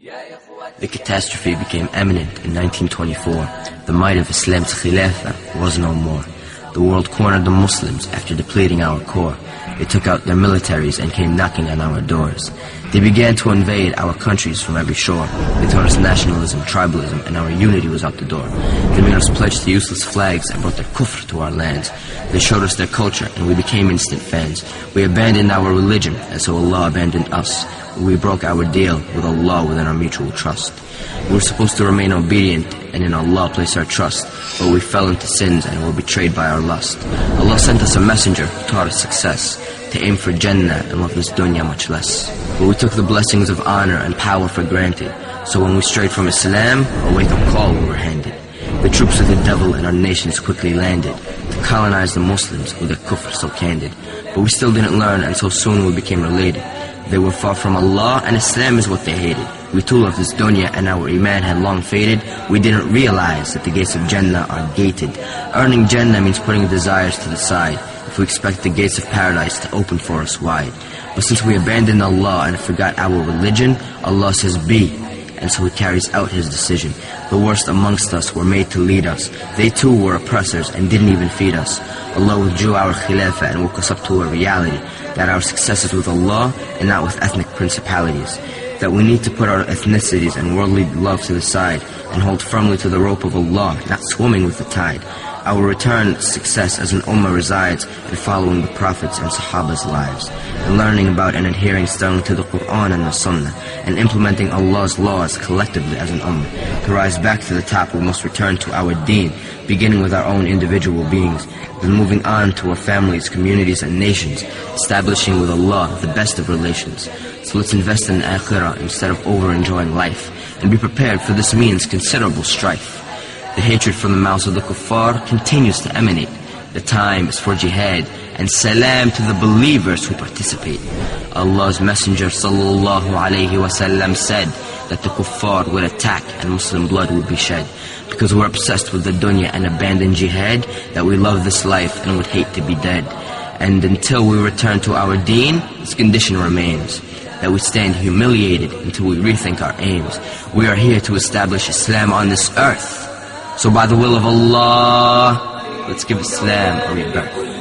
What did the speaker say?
The catastrophe became imminent in 1924. The might of Islam's Khilafah was no more. The world cornered the Muslims after depleting our core. They took out their militaries and came knocking on our doors. They began to invade our countries from every shore. They taught us nationalism, tribalism, and our unity was out the door. They made us pledge to useless flags and brought their kufr to our lands. They showed us their culture and we became instant fans. We abandoned our religion and so Allah abandoned us. We broke our deal with Allah within our mutual trust. We were supposed to remain obedient and in Allah place our trust, but we fell into sins and were betrayed by our lust. Allah sent us a messenger who taught us success, to aim for Jannah and love this dunya much less. But we took the blessings of honor and power for granted, so when we strayed from Islam, a wake-up call we were handed. The troops of the devil in our nations quickly landed, to colonize the Muslims with their kufr so candid. But we still didn't learn and so soon we became related. They were far from Allah and Islam is what they hated. We too loved this dunya and our iman had long faded. We didn't realize that the gates of Jannah are gated. Earning Jannah means putting desires to the side, if we expect the gates of paradise to open for us wide. But since we abandoned Allah and forgot our religion, Allah says be, and so He carries out His decision. The worst amongst us were made to lead us. They too were oppressors and didn't even feed us. Allah withdrew our khilafah and woke us up to a reality, that our success is with Allah and not with ethnic principalities. That we need to put our ethnicities and worldly love to the side and hold firmly to the rope of Allah, not swimming with the tide. Our return success as an ummah resides in following the prophets and sahabas' lives, and learning about and adhering sternly to the Quran and the Sunnah, and implementing Allah's laws collectively as an ummah. To rise back to the top, we must return to our deen, beginning with our own individual beings, then moving on to our families, communities, and nations, establishing with Allah the best of relations. So let's invest in akhirah instead of over-enjoying life, and be prepared for this means considerable strife. The hatred from the mouths of the kuffar continues to emanate. The time is for jihad, and salam to the believers who participate. Allah's Messenger sallallahu alayhi wasallam said that the kuffar would attack and Muslim blood would be shed. Because we're obsessed with the dunya and abandon jihad, that we love this life and would hate to be dead. And until we return to our deen, this condition remains, that we stand humiliated until we rethink our aims. We are here to establish Islam on this earth. So by the will of Allah, let's give Islam a rebirth.